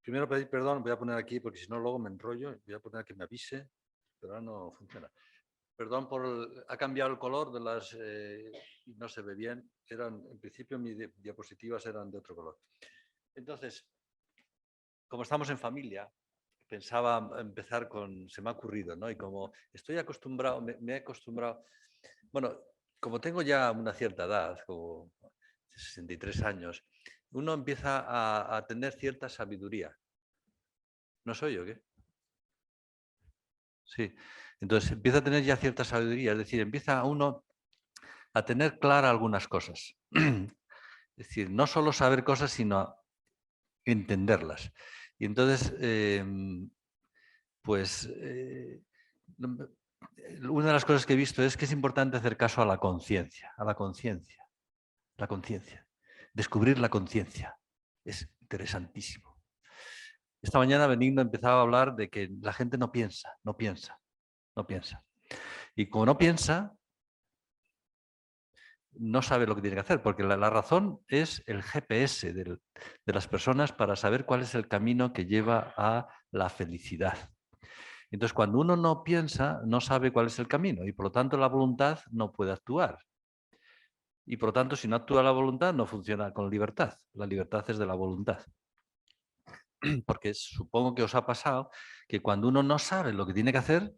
Primero pedir perdón, voy a poner aquí, porque si no luego me enrollo, voy a poner que me avise, pero ahora no funciona. Perdón ha cambiado el color de las y no se ve bien. En principio mis diapositivas eran de otro color. Entonces, como estamos en familia, pensaba empezar se me ha ocurrido, ¿no? Y como estoy acostumbrado, me he acostumbrado, bueno, como tengo ya una cierta edad, como 63 años, uno empieza a tener cierta sabiduría. ¿No soy yo qué? Sí. Entonces empieza a tener ya cierta sabiduría, es decir, empieza uno a tener clara algunas cosas. Es decir, no solo saber cosas, sino entenderlas. Y entonces, pues, una de las cosas que he visto es que es importante hacer caso a la conciencia, la conciencia. Descubrir la conciencia. Es interesantísimo. Esta mañana Benigno empezaba a hablar de que la gente no piensa. Y como no piensa, no sabe lo que tiene que hacer, porque la razón es el GPS de las personas para saber cuál es el camino que lleva a la felicidad. Entonces, cuando uno no piensa, no sabe cuál es el camino y por lo tanto la voluntad no puede actuar. Y por lo tanto, si no actúa la voluntad, no funciona con libertad. La libertad es de la voluntad. Porque supongo que os ha pasado que cuando uno no sabe lo que tiene que hacer,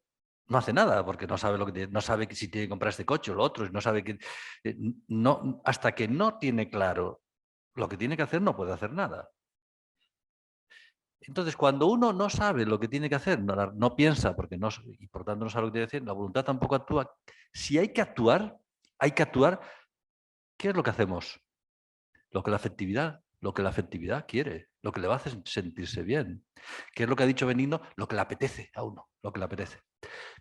no hace nada, porque no sabe no sabe si tiene que comprar este coche o lo otro, no sabe que hasta que no tiene claro lo que tiene que hacer, no puede hacer nada. Entonces, cuando uno no sabe lo que tiene que hacer, no piensa, porque y por tanto no sabe lo que tiene que hacer, la voluntad tampoco actúa. Si hay que actuar, ¿qué es lo que hacemos? Lo que la afectividad quiere, lo que le va a hacer sentirse bien. ¿Qué es lo que ha dicho Benigno? Lo que le apetece a uno, lo que le apetece.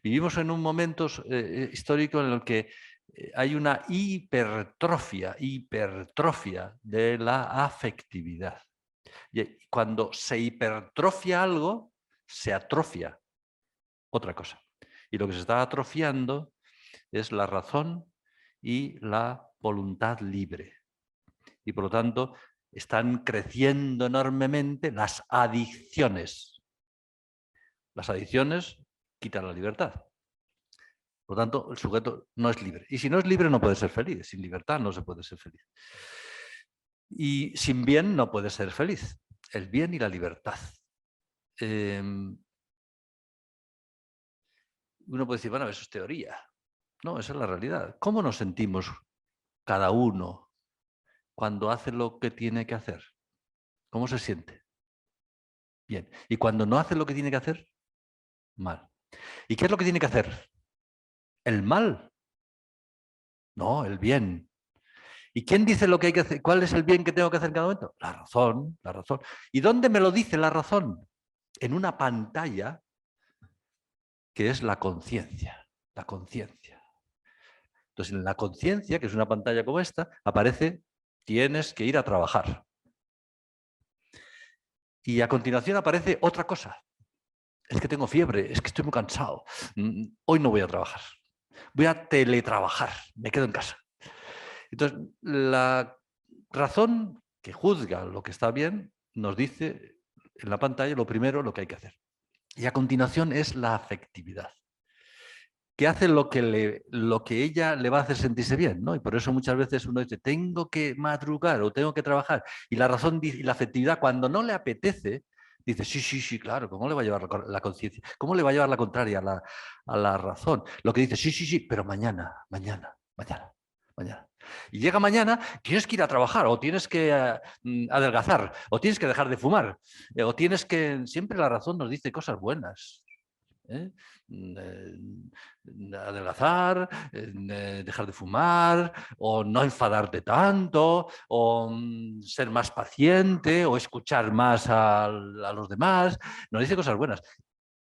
Vivimos en un momento histórico en el que hay una hipertrofia de la afectividad. Y cuando se hipertrofia algo, se atrofia otra cosa. Y lo que se está atrofiando es la razón y la voluntad libre. Y por lo tanto, están creciendo enormemente las adicciones. Las adicciones quitan la libertad. Por lo tanto, el sujeto no es libre. Y si no es libre, no puede ser feliz. Sin libertad no se puede ser feliz. Y sin bien no puede ser feliz. El bien y la libertad. Uno puede decir, bueno, eso es teoría. No, esa es la realidad. ¿Cómo nos sentimos cada uno cuando hace lo que tiene que hacer? ¿Cómo se siente? Bien. Y cuando no hace lo que tiene que hacer, mal. ¿Y qué es lo que tiene que hacer? ¿El mal? No, el bien. ¿Y quién dice lo que hay que hacer? ¿Cuál es el bien que tengo que hacer en cada momento? La razón, la razón. ¿Y dónde me lo dice la razón? En una pantalla que es la conciencia. La conciencia. Entonces, en la conciencia, que es una pantalla como esta, aparece, tienes que ir a trabajar. Y a continuación aparece otra cosa. Es que tengo fiebre, es que estoy muy cansado. Hoy no voy a trabajar. Voy a teletrabajar, me quedo en casa. Entonces, la razón que juzga lo que está bien nos dice en la pantalla lo primero, lo que hay que hacer. Y a continuación es la afectividad, que hace lo que ella le va a hacer sentirse bien, ¿no? Y por eso muchas veces uno dice, tengo que madrugar o tengo que trabajar. Y la razón y la afectividad, cuando no le apetece, dice, sí, claro, ¿cómo le va a llevar la conciencia? ¿Cómo le va a llevar la contraria a la razón? Lo que dice, sí, pero mañana. Y llega mañana, tienes que ir a trabajar, o tienes que adelgazar, o tienes que dejar de fumar, o tienes que... Siempre la razón nos dice cosas buenas. ¿eh? Adelgazar, dejar de fumar, o no enfadarte tanto, o ser más paciente, o escuchar más a los demás. Nos dice cosas buenas.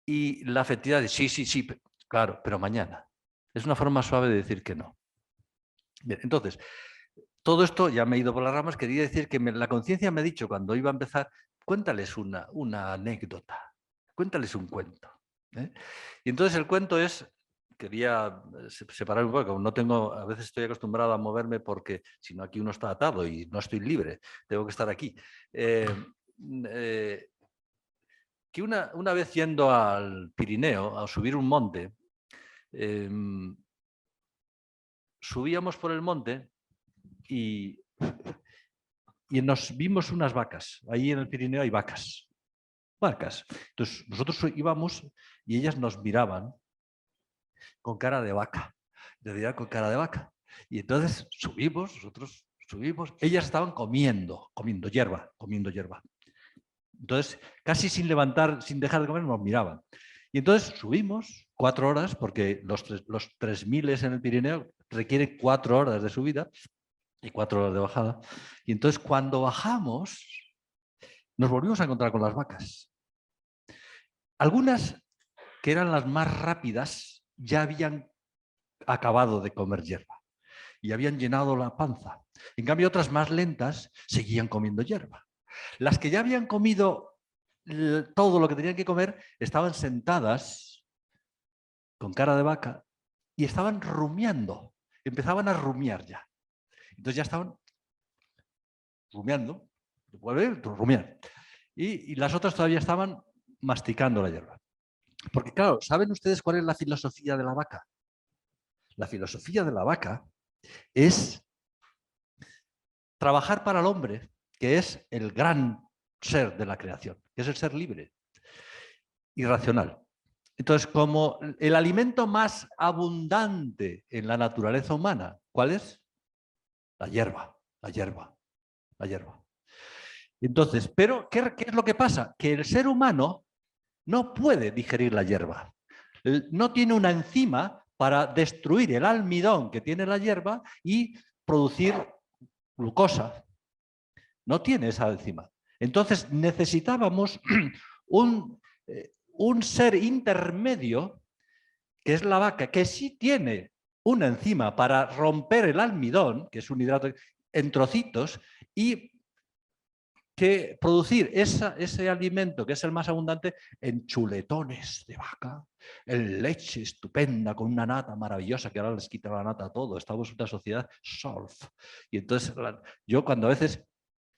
Y la afectividad de sí, claro, pero mañana. Es una forma suave de decir que no. Bien, entonces, todo esto, ya me he ido por las ramas, quería decir que la conciencia me ha dicho cuando iba a empezar, cuéntales una anécdota, cuéntales un cuento. Y entonces el cuento es, quería separar un poco, no tengo, a veces estoy acostumbrado a moverme porque si no aquí uno está atado y no estoy libre, tengo que estar aquí. que una vez yendo al Pirineo, a subir un monte, subíamos por el monte y nos vimos unas vacas. Ahí en el Pirineo hay vacas. Vacas. Entonces nosotros íbamos y ellas nos miraban con cara de vaca. Con cara de vaca. Y entonces nosotros subimos, ellas estaban comiendo hierba. Entonces, casi sin levantar, sin dejar de comer, nos miraban. Y entonces subimos 4 horas, porque los 3000 en el Pirineo requieren 4 horas de subida y 4 horas de bajada. Y entonces cuando bajamos, nos volvimos a encontrar con las vacas. Algunas, que eran las más rápidas, ya habían acabado de comer hierba y habían llenado la panza. En cambio, otras más lentas seguían comiendo hierba. Las que ya habían comido todo lo que tenían que comer estaban sentadas con cara de vaca y estaban rumiando. Empezaban a rumiar ya. Entonces ya estaban rumiando. Rumiar. Y las otras todavía estaban masticando la hierba. Porque claro, ¿saben ustedes cuál es la filosofía de la vaca? La filosofía de la vaca es trabajar para el hombre, que es el gran ser de la creación, que es el ser libre y racional. Entonces, como el alimento más abundante en la naturaleza humana, ¿cuál es? La hierba, la hierba, la hierba. Entonces, pero ¿qué es lo que pasa? Que el ser humano no puede digerir la hierba. No tiene una enzima para destruir el almidón que tiene la hierba y producir glucosa. No tiene esa enzima. Entonces necesitábamos un ser intermedio, que es la vaca, que sí tiene una enzima para romper el almidón, que es un hidrato, en trocitos, y que producir ese alimento, que es el más abundante, en chuletones de vaca, en leche estupenda, con una nata maravillosa, que ahora les quita la nata a todo. Estamos en una sociedad solf. Y entonces, yo cuando a veces,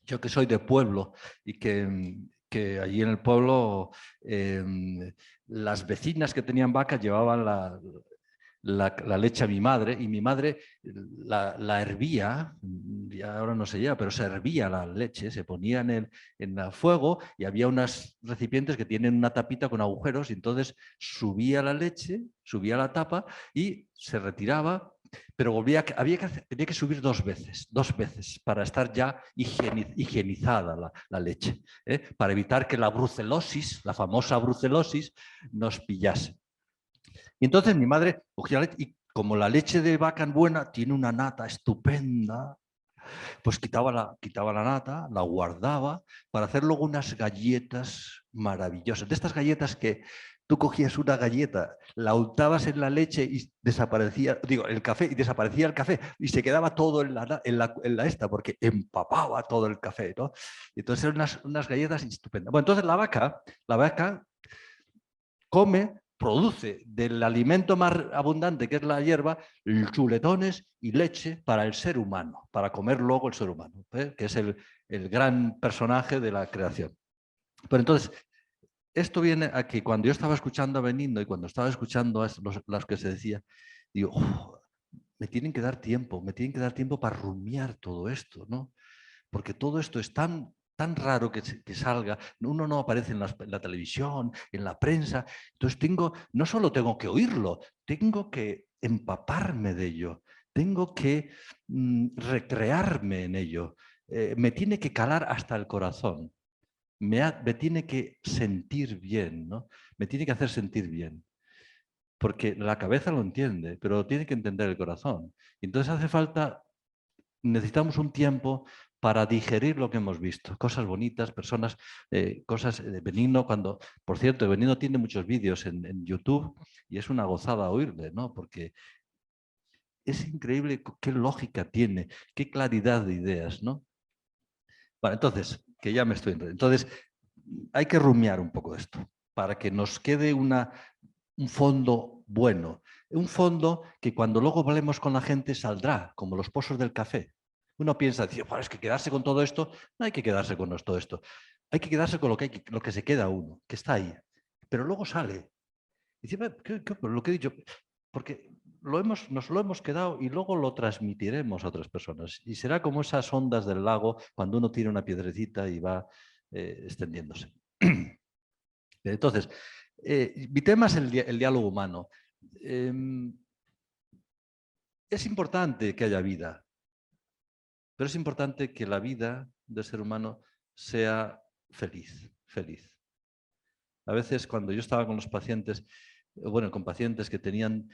yo que soy de pueblo y que allí en el pueblo las vecinas que tenían vacas llevaban la leche a mi madre, y mi madre la hervía, ya ahora no se lleva, pero se hervía la leche, se ponía en el fuego y había unos recipientes que tienen una tapita con agujeros, y entonces subía la leche, subía la tapa y se retiraba, pero tenía que subir dos veces para estar ya higienizada la leche, para evitar que la brucelosis, la famosa brucelosis, nos pillase. Y entonces mi madre cogía la leche y, como la leche de vaca buena tiene una nata estupenda, pues quitaba la nata, la guardaba para hacer luego unas galletas maravillosas. De estas galletas que tú cogías una galleta, la untabas en la leche y desaparecía, el café, y desaparecía el café y se quedaba todo en la esta, porque empapaba todo el café, ¿no? Y entonces eran unas galletas estupendas. Bueno, entonces la vaca produce del alimento más abundante, que es la hierba, chuletones y leche para el ser humano, para comer luego el ser humano, que es el gran personaje de la creación. Pero entonces, esto viene a que cuando yo estaba escuchando a Benigno y cuando estaba escuchando a los que se decía, digo, me tienen que dar tiempo para rumiar todo esto, ¿no? Porque todo esto es tan raro que salga, uno no aparece en la televisión, en la prensa, entonces no solo tengo que oírlo, tengo que empaparme de ello, tengo que recrearme en ello, me tiene que calar hasta el corazón, me tiene que sentir bien, ¿no? Me tiene que hacer sentir bien. Porque la cabeza lo entiende, pero tiene que entender el corazón. Entonces necesitamos un tiempo para digerir lo que hemos visto. Cosas bonitas, personas, cosas de Benigno. Por cierto, Benigno tiene muchos vídeos en YouTube y es una gozada oírle, ¿no? Porque es increíble qué lógica tiene, qué claridad de ideas, ¿no? Bueno, entonces, que ya me estoy enredando. Entonces, hay que rumiar un poco esto para que nos quede un fondo bueno. Un fondo que cuando luego hablemos con la gente saldrá, como los pozos del café. Uno piensa, es que quedarse con todo esto, no hay que quedarse con todo esto. hay que quedarse con lo que se queda uno, que está ahí. Pero luego sale. Y dice, por lo que he dicho, porque nos lo hemos quedado y luego lo transmitiremos a otras personas. Y será como esas ondas del lago cuando uno tira una piedrecita y va extendiéndose. Entonces, mi tema es el diálogo humano. Es importante que haya vida, pero es importante que la vida del ser humano sea feliz, feliz. A veces cuando yo estaba con los pacientes, bueno, con pacientes que tenían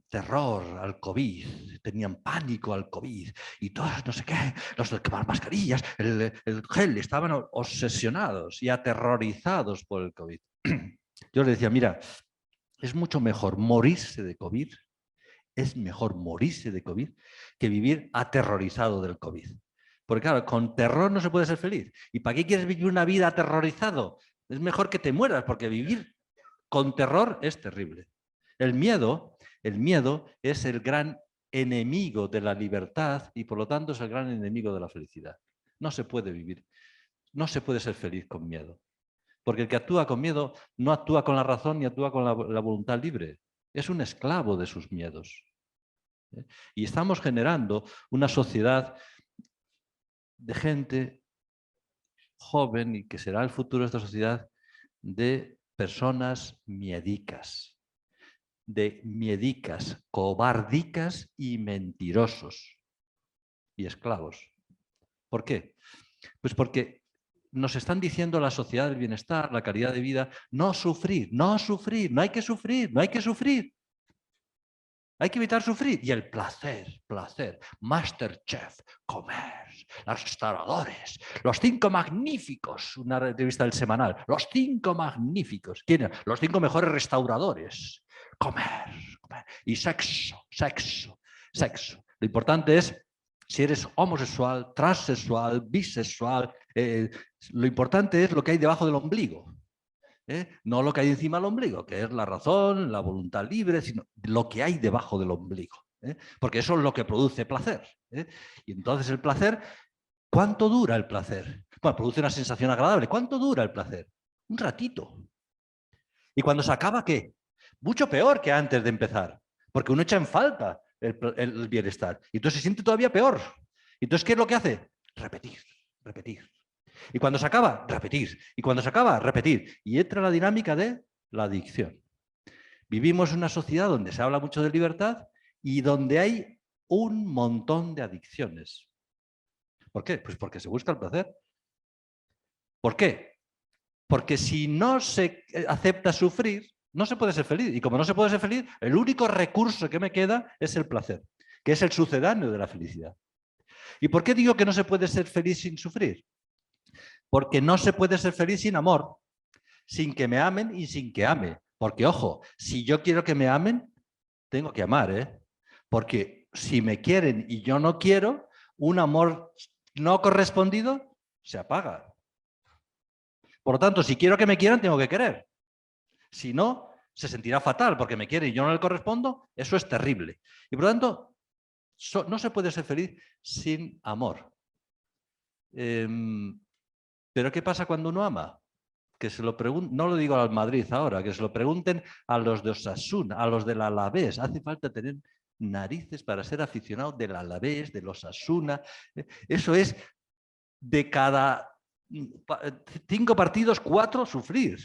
terror al COVID, tenían pánico al COVID y todos no sé qué, los de quemar mascarillas, el gel, estaban obsesionados y aterrorizados por el COVID. Yo les decía, mira, es mucho mejor morirse de COVID, es mejor morirse de COVID que vivir aterrorizado del COVID. Porque claro, con terror no se puede ser feliz. ¿Y para qué quieres vivir una vida aterrorizado? Es mejor que te mueras, porque vivir con terror es terrible. El miedo es el gran enemigo de la libertad y por lo tanto es el gran enemigo de la felicidad. No se puede vivir, no se puede ser feliz con miedo. Porque el que actúa con miedo no actúa con la razón ni actúa con la voluntad libre. Es un esclavo de sus miedos. Y estamos generando una sociedad de gente joven y que será el futuro de esta sociedad de personas miedicas, cobardicas y mentirosos y esclavos. ¿Por qué? Pues porque nos están diciendo la sociedad del bienestar, la calidad de vida, no sufrir, no sufrir, no hay que sufrir, no hay que sufrir. Hay que evitar sufrir. Y el placer, placer. Masterchef, comer, los restauradores, los 5 magníficos, una revista del semanal, los 5 magníficos. ¿Quiénes? Los 5 mejores restauradores. Comer, comer. Y sexo, sexo, sexo. Lo importante es si eres homosexual, transexual, bisexual. Lo importante es lo que hay debajo del ombligo. No lo que hay encima del ombligo, que es la razón, la voluntad libre, sino lo que hay debajo del ombligo. Porque eso es lo que produce placer. Y entonces el placer, ¿cuánto dura el placer? Bueno, produce una sensación agradable. ¿Cuánto dura el placer? Un ratito. ¿Y cuando se acaba qué? Mucho peor que antes de empezar, porque uno echa en falta el bienestar. Y entonces se siente todavía peor. Entonces, ¿qué es lo que hace? Repetir, repetir. Y cuando se acaba, repetir. Y cuando se acaba, repetir. Y entra la dinámica de la adicción. Vivimos en una sociedad donde se habla mucho de libertad y donde hay un montón de adicciones. ¿Por qué? Pues porque se busca el placer. ¿Por qué? Porque si no se acepta sufrir, no se puede ser feliz. Y como no se puede ser feliz, el único recurso que me queda es el placer, que es el sucedáneo de la felicidad. ¿Y por qué digo que no se puede ser feliz sin sufrir? Porque no se puede ser feliz sin amor, sin que me amen y sin que ame. Porque, ojo, si yo quiero que me amen, tengo que amar, ¿eh? Porque si me quieren y yo no quiero, un amor no correspondido se apaga. Por lo tanto, si quiero que me quieran, tengo que querer. Si no, se sentirá fatal porque me quiere y yo no le correspondo. Eso es terrible. Y por lo tanto, no se puede ser feliz sin amor. Pero ¿qué pasa cuando uno ama? Que se lo pregunten, no lo digo al Madrid ahora, que se lo pregunten a los de Osasuna, a los del Alavés. Hace falta tener narices para ser aficionado del Alavés, del Osasuna. Eso es de cada 5 partidos, 4 sufrir.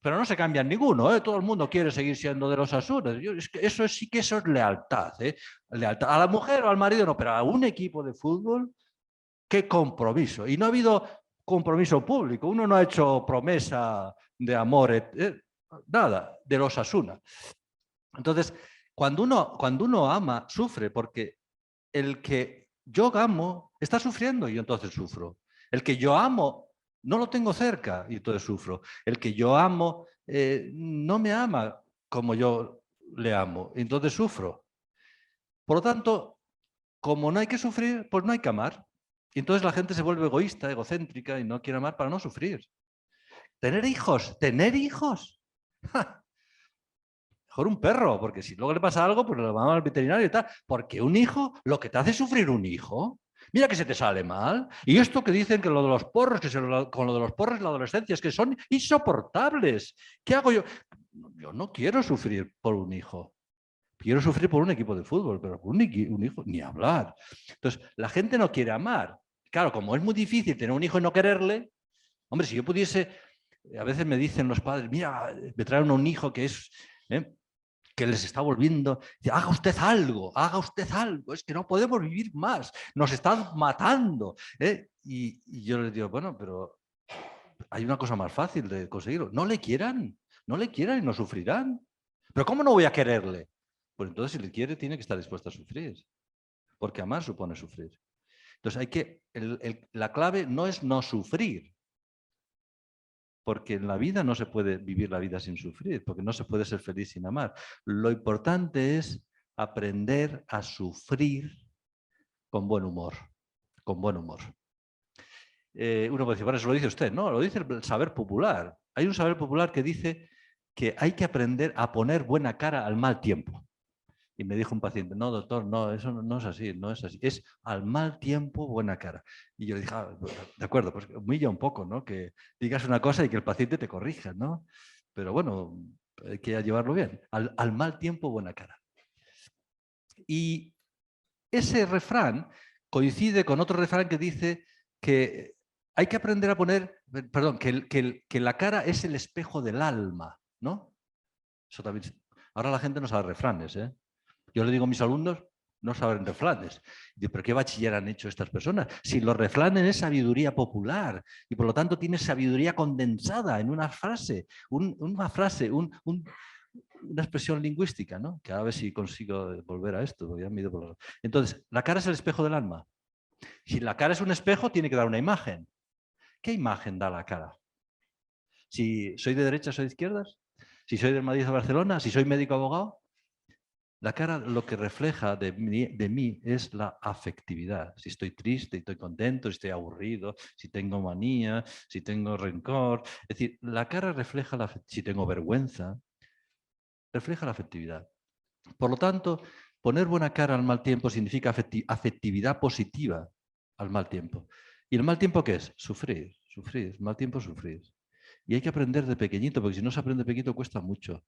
Pero no se cambian ninguno, ¿eh? Todo el mundo quiere seguir siendo de los Osasuna. Sí que eso es lealtad, ¿eh? Lealtad. A la mujer o al marido no, pero a un equipo de fútbol, qué compromiso. Y no ha habido compromiso público. Uno no ha hecho promesa de amor, nada, de los Osasuna. Entonces, cuando uno ama, sufre, porque el que yo amo está sufriendo y yo entonces sufro. El que yo amo no lo tengo cerca y entonces sufro. El que yo amo no me ama como yo le amo, y entonces sufro. Por lo tanto, como no hay que sufrir, pues no hay que amar. Y entonces la gente se vuelve egoísta, egocéntrica y no quiere amar para no sufrir. Tener hijos, tener hijos. ¡Ja! Mejor un perro, porque si luego le pasa algo, pues lo vamos al veterinario y tal. Porque un hijo, lo que te hace sufrir un hijo, Mira que se te sale mal. Y esto que dicen que lo de los porros, con lo de los porros en la adolescencia, es que son insoportables. ¿Qué hago yo? Yo no quiero sufrir por un hijo. Quiero sufrir por un equipo de fútbol, pero por un hijo ni hablar. Entonces, la gente no quiere amar. Claro, como es muy difícil tener un hijo y no quererle, hombre, si yo pudiese, a veces me dicen los padres, mira, me traen un hijo que es, que les está volviendo, dice, haga usted algo, es que no podemos vivir más, nos están matando. Y yo les digo, bueno, pero hay una cosa más fácil de conseguirlo, no le quieran y no sufrirán. Pero ¿cómo no voy a quererle? Pues entonces si le quiere tiene que estar dispuesto a sufrir, porque amar supone sufrir. Entonces la clave no es no sufrir, porque en la vida no se puede vivir la vida sin sufrir, porque no se puede ser feliz sin amar. Lo importante es aprender a sufrir con buen humor, con buen humor. Uno puede decir, bueno, eso lo dice usted, no, lo dice el saber popular. Hay un saber popular que dice que hay que aprender a poner buena cara al mal tiempo. Y me dijo un paciente, no, doctor, no, eso no es así, no es así. Es al mal tiempo, buena cara. Y yo le dije, de acuerdo, pues humilla un poco, ¿no? Que digas una cosa y que el paciente te corrija, ¿no? Pero bueno, hay que llevarlo bien. Al mal tiempo, buena cara. Y ese refrán coincide con otro refrán que dice que hay que aprender a poner, perdón, que la cara es el espejo del alma, ¿no? Eso también. Ahora la gente no sabe refranes, ¿eh? Yo le digo a mis alumnos, no saben refranes. Digo, ¿pero qué bachiller han hecho estas personas? Si los refranes es sabiduría popular y por lo tanto tiene sabiduría condensada en una frase, una expresión lingüística, ¿no? Que a ver si consigo volver a esto. Ya me he ido por Entonces, la cara es el espejo del alma. Si la cara es un espejo, tiene que dar una imagen. ¿Qué imagen da la cara? Si soy de derechas o de izquierdas, si soy de Madrid o Barcelona, si soy médico o abogado. La cara lo que refleja de mí es la afectividad. Si estoy triste, estoy contento, si estoy aburrido, si tengo manía, si tengo rencor. Es decir, la cara refleja, si tengo vergüenza, refleja la afectividad. Por lo tanto, poner buena cara al mal tiempo significa afectividad positiva al mal tiempo. ¿Y el mal tiempo qué es? Sufrir, sufrir. Mal tiempo, sufrir. Y hay que aprender de pequeñito, porque si no se aprende de pequeñito cuesta mucho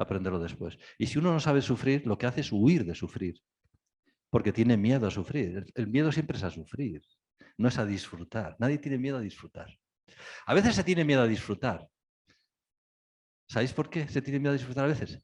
aprenderlo después. Y si uno no sabe sufrir, lo que hace es huir de sufrir, porque tiene miedo a sufrir. El miedo siempre es a sufrir, no es a disfrutar. Nadie tiene miedo a disfrutar. A veces se tiene miedo a disfrutar. ¿Sabéis por qué se tiene miedo a disfrutar a veces?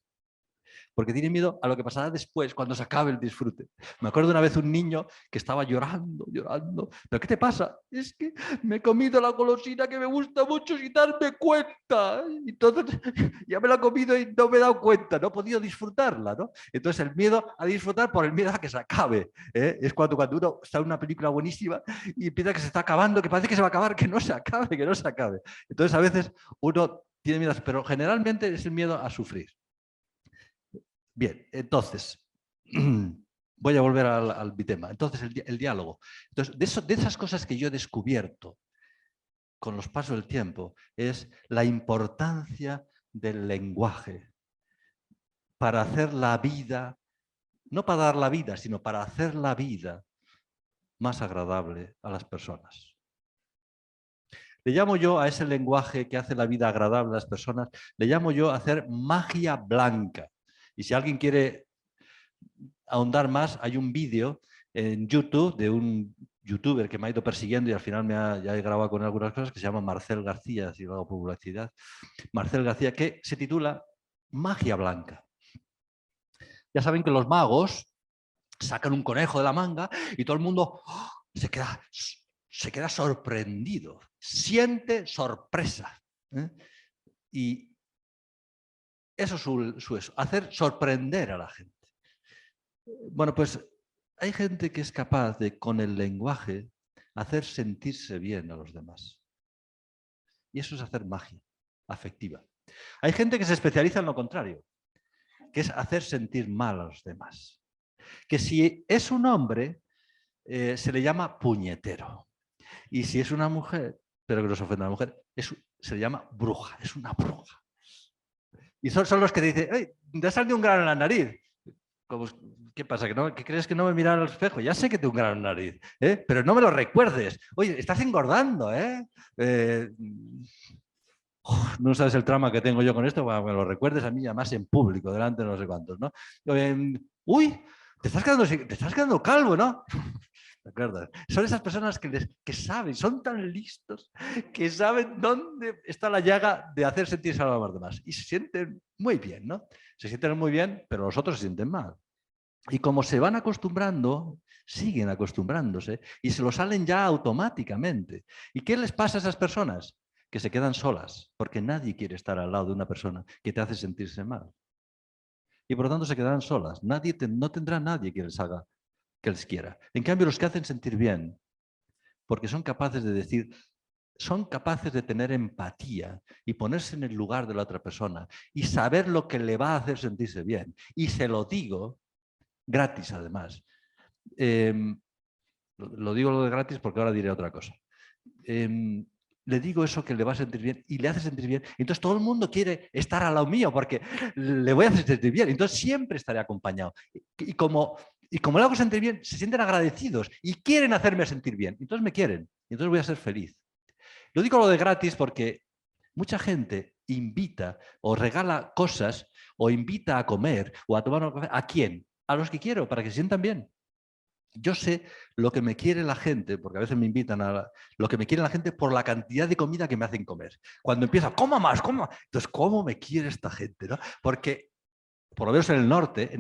Porque tiene miedo a lo que pasará después, cuando se acabe el disfrute. Me acuerdo de una vez un niño que estaba llorando, llorando. ¿Pero qué te pasa? Es que me he comido la golosina que me gusta mucho sin darme cuenta. Entonces ya me la he comido y no me he dado cuenta, no he podido disfrutarla, ¿no? Entonces el miedo a disfrutar por el miedo a que se acabe. Es cuando uno está en una película buenísima y empieza que se está acabando, que parece que se va a acabar, que no se acabe, que no se acabe. Entonces a veces uno tiene miedo, pero generalmente es el miedo a sufrir. Bien, entonces, voy a volver al mi tema. Entonces, el diálogo. Entonces, de esas cosas que yo he descubierto con los pasos del tiempo, es la importancia del lenguaje para hacer la vida, no para dar la vida, sino para hacer la vida más agradable a las personas. Le llamo yo a ese lenguaje que hace la vida agradable a las personas, le llamo yo a hacer magia blanca. Y si alguien quiere ahondar más, hay un vídeo en YouTube de un youtuber que me ha ido persiguiendo y al final ya he grabado con él algunas cosas, que se llama Marcel García, si lo hago publicidad. Marcel García, que se titula Magia Blanca. Ya saben que los magos sacan un conejo de la manga y todo el mundo se queda sorprendido, siente sorpresa. Y eso es hacer sorprender a la gente. Bueno, pues hay gente que es capaz de, con el lenguaje, hacer sentirse bien a los demás. Y eso es hacer magia afectiva. Hay gente que se especializa en lo contrario, que es hacer sentir mal a los demás. Que si es un hombre, se le llama puñetero. Y si es una mujer, pero que no se ofenda a la mujer, se le llama bruja, es una bruja. Y son los que te dicen, ¡ay, te ha salido un grano en la nariz! Como ¿Qué pasa? ¿Que crees que no me miran al espejo? Ya sé que tengo un gran nariz, ¿eh? Pero no me lo recuerdes. Oye, estás engordando, ¿eh? No sabes el trauma que tengo yo con esto, me lo recuerdes a mí, además en público, delante de no sé cuántos, ¿no? Uy, te estás quedando calvo, ¿no? ¿De acuerdo? Son esas personas que saben, son tan listos, que saben dónde está la llaga de hacer sentirse a los demás. Y se sienten muy bien, ¿no? Se sienten muy bien, pero los otros se sienten mal. Y como se van acostumbrando, siguen acostumbrándose y se lo salen ya automáticamente. ¿Y qué les pasa a esas personas? Que se quedan solas, porque nadie quiere estar al lado de una persona que te hace sentirse mal. Y por lo tanto se quedarán solas. No tendrá nadie que les haga, que les quiera. En cambio, los que hacen sentir bien, porque son capaces de decir, son capaces de tener empatía y ponerse en el lugar de la otra persona y saber lo que le va a hacer sentirse bien. Y se lo digo gratis, además. Lo digo lo de gratis porque ahora diré otra cosa. Le digo eso que le va a sentir bien y le hace sentir bien. Entonces todo el mundo quiere estar al lado mío porque le voy a hacer sentir bien. Entonces siempre estaré acompañado. Y como le hago sentir bien, se sienten agradecidos y quieren hacerme sentir bien. Entonces me quieren. Y entonces voy a ser feliz. Lo digo lo de gratis porque mucha gente invita o regala cosas o invita a comer o a tomar un café. ¿A quién? A los que quiero, para que se sientan bien. Yo sé lo que me quiere la gente, porque a veces me invitan a lo que me quiere la gente por la cantidad de comida que me hacen comer. Cuando empieza, coma más, coma. Entonces, ¿cómo me quiere esta gente? ¿No? Porque, por lo menos en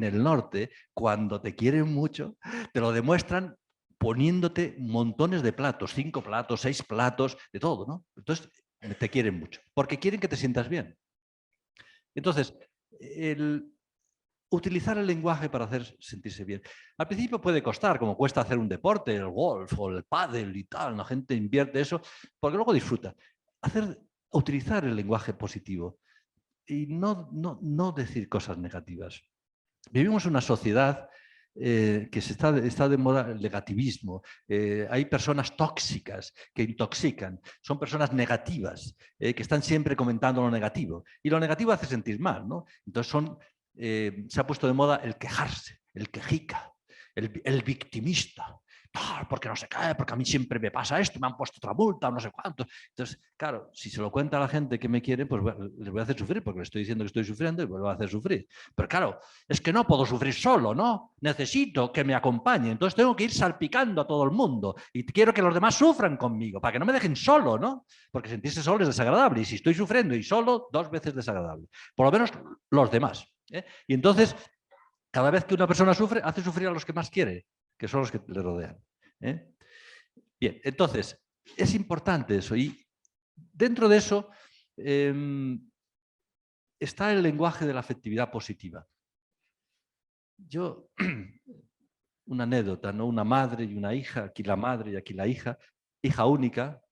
el norte, cuando te quieren mucho, te lo demuestran poniéndote montones de platos, 5 platos, 6 platos, de todo, ¿no? Entonces, te quieren mucho, porque quieren que te sientas bien. Entonces, utilizar el lenguaje para hacer sentirse bien. Al principio puede costar, como cuesta hacer un deporte, el golf o el pádel y tal. La gente invierte eso porque luego disfruta. Utilizar el lenguaje positivo y no decir cosas negativas. Vivimos en una sociedad que está de moda el negativismo. Hay personas tóxicas que intoxican. Son personas negativas que están siempre comentando lo negativo. Y lo negativo hace sentir mal, ¿no? Entonces se ha puesto de moda el quejarse, el quejica, el victimista. Porque no se cae, porque a mí siempre me pasa esto, me han puesto otra multa, no sé cuánto. Entonces, claro, si se lo cuenta a la gente que me quiere, pues les voy a hacer sufrir, porque les estoy diciendo que estoy sufriendo y pues lo voy a hacer sufrir. Pero claro, es que no puedo sufrir solo, ¿no? Necesito que me acompañe. Entonces tengo que ir salpicando a todo el mundo y quiero que los demás sufran conmigo, para que no me dejen solo, ¿no? Porque sentirse solo es desagradable y si estoy sufriendo y solo, 2 veces desagradable. Por lo menos los demás. Y entonces, cada vez que una persona sufre, hace sufrir a los que más quiere, que son los que le rodean. Bien, entonces, es importante eso. Y dentro de eso está el lenguaje de la afectividad positiva. Yo, una anécdota, ¿no? Una madre y una hija, aquí la madre y aquí la hija única,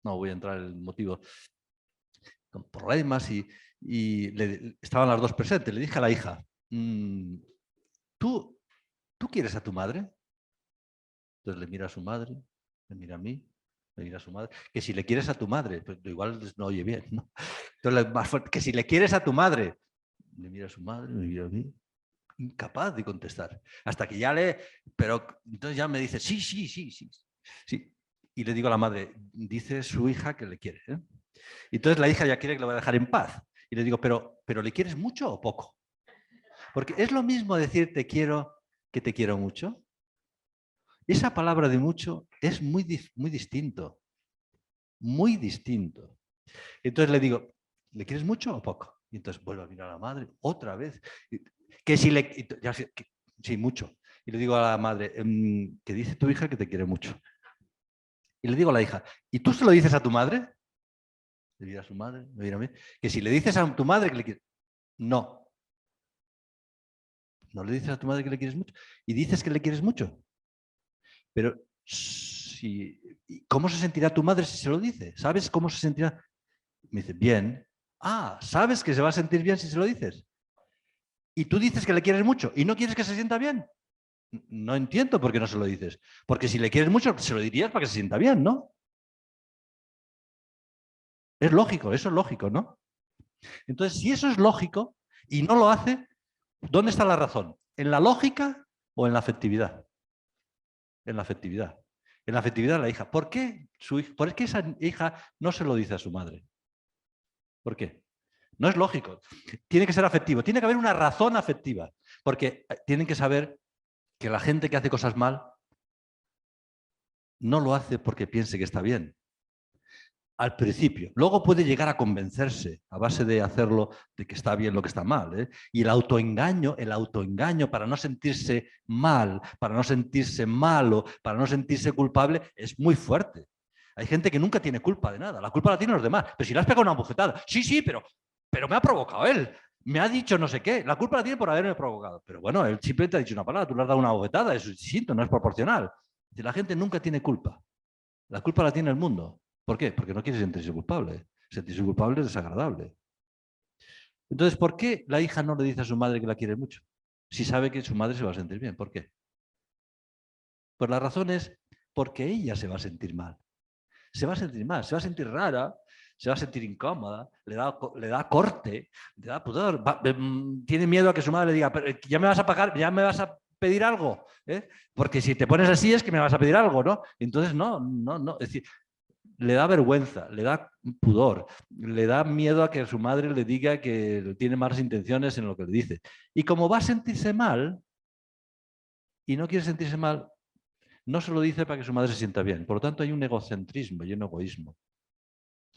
no voy a entrar en el motivo, con problemas y estaban las dos presentes. Le dije a la hija, ¿tú quieres a tu madre? Entonces le mira a su madre, me mira a mí, me mira a su madre. Que si le quieres a tu madre, pues igual no oye bien, ¿no? Entonces, más fuerte, que si le quieres a tu madre, me mira a su madre, me mira a mí, incapaz de contestar. Hasta que ya pero entonces ya me dice, sí, sí, sí, sí, sí. Y le digo a la madre, dice su hija que le quiere. Y entonces la hija ya quiere que lo vaya a dejar en paz. Y le digo, pero ¿le quieres mucho o poco? Porque es lo mismo decir te quiero que te quiero mucho. Esa palabra de mucho es muy distinto. Muy distinto. Entonces le digo, ¿le quieres mucho o poco? Y entonces vuelvo a mirar a la madre otra vez. Que si le... sí, mucho. Y le digo a la madre, que dice tu hija que te quiere mucho. Y le digo a la hija, ¿y tú se lo dices a tu madre? Le dirá a su madre, me dirá a mí. Que si le dices a tu madre que le quieres... No. No le dices a tu madre que le quieres mucho. Y dices que le quieres mucho. Pero ¿cómo se sentirá tu madre si se lo dice? ¿Sabes cómo se sentirá? Me dice, bien. Ah, ¿sabes que se va a sentir bien si se lo dices? Y tú dices que le quieres mucho y no quieres que se sienta bien. No entiendo por qué no se lo dices. Porque si le quieres mucho, se lo dirías para que se sienta bien, ¿no? Es lógico, eso es lógico, ¿no? Entonces, si eso es lógico y no lo hace, ¿dónde está la razón? ¿En la lógica o en la afectividad? En la afectividad. En la afectividad de la hija. ¿Por qué esa hija no se lo dice a su madre? ¿Por qué? No es lógico. Tiene que ser afectivo. Tiene que haber una razón afectiva. Porque tienen que saber que la gente que hace cosas mal no lo hace porque piense que está bien. Al principio. Luego puede llegar a convencerse a base de hacerlo de que está bien lo que está mal. ¿eh? Y el autoengaño para no sentirse mal, para no sentirse malo, para no sentirse culpable, es muy fuerte. Hay gente que nunca tiene culpa de nada. La culpa la tienen los demás. Pero si le has pegado una bofetada, sí, pero me ha provocado él. Me ha dicho no sé qué. La culpa la tiene por haberme provocado. Pero bueno, él simplemente ha dicho una palabra. Tú le has dado una bofetada. Es distinto, no es proporcional. La gente nunca tiene culpa. La culpa la tiene el mundo. ¿Por qué? Porque no quiere sentirse culpable. Sentirse culpable es desagradable. Entonces, ¿por qué la hija no le dice a su madre que la quiere mucho? Si sabe que su madre se va a sentir bien. ¿Por qué? Pues la razón es porque ella se va a sentir mal. Se va a sentir mal, se va a sentir rara, se va a sentir incómoda, le da corte, le da pudor, tiene miedo a que su madre le diga, pero ya me vas a pagar, ya me vas a pedir algo, ¿eh? Porque si te pones así es que me vas a pedir algo, ¿no? Entonces, no, es decir, le da vergüenza, le da pudor, le da miedo a que su madre le diga que tiene malas intenciones en lo que le dice. Y como va a sentirse mal, y no quiere sentirse mal, no se lo dice para que su madre se sienta bien. Por lo tanto, hay un egocentrismo y un egoísmo.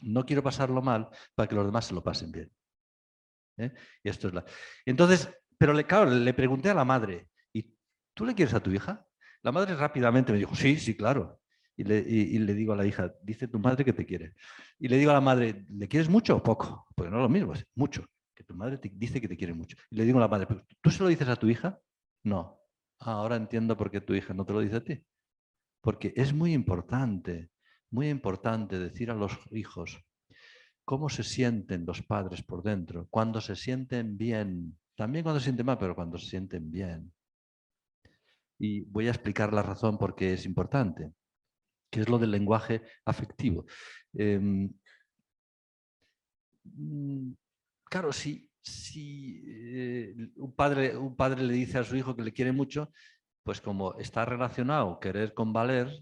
No quiero pasarlo mal para que los demás se lo pasen bien. ¿Eh? Y esto es Entonces, pero claro, le pregunté a la madre, ¿y tú le quieres a tu hija? La madre rápidamente me dijo, sí, claro. Y le digo a la hija, dice tu madre que te quiere. Y le digo a la madre, ¿le quieres mucho o poco? Porque no es lo mismo, es mucho. Que tu madre te dice que te quiere mucho. Y le digo a la madre, ¿tú se lo dices a tu hija? No. Ahora entiendo por qué tu hija no te lo dice a ti. Porque es muy importante decir a los hijos cómo se sienten los padres por dentro, cuando se sienten bien, también cuando se sienten mal, pero cuando se sienten bien. Y voy a explicar la razón por qué es importante, que es lo del lenguaje afectivo. Claro, si un padre le dice a su hijo que le quiere mucho, pues como está relacionado querer con valer,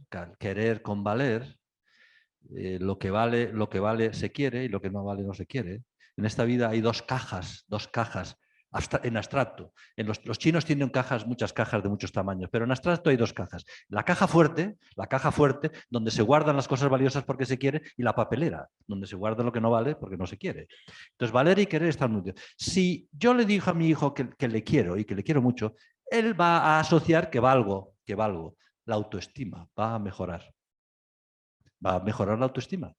lo que vale se quiere y lo que no vale no se quiere. En esta vida hay dos cajas en abstracto. Los chinos tienen muchas cajas de muchos tamaños, pero en abstracto hay dos cajas. La caja fuerte, donde se guardan las cosas valiosas porque se quiere, y la papelera, donde se guarda lo que no vale porque no se quiere. Entonces, valer y querer están muy bien. Si yo le digo a mi hijo que le quiero y que le quiero mucho, él va a asociar que valgo. La autoestima va a mejorar. Va a mejorar la autoestima.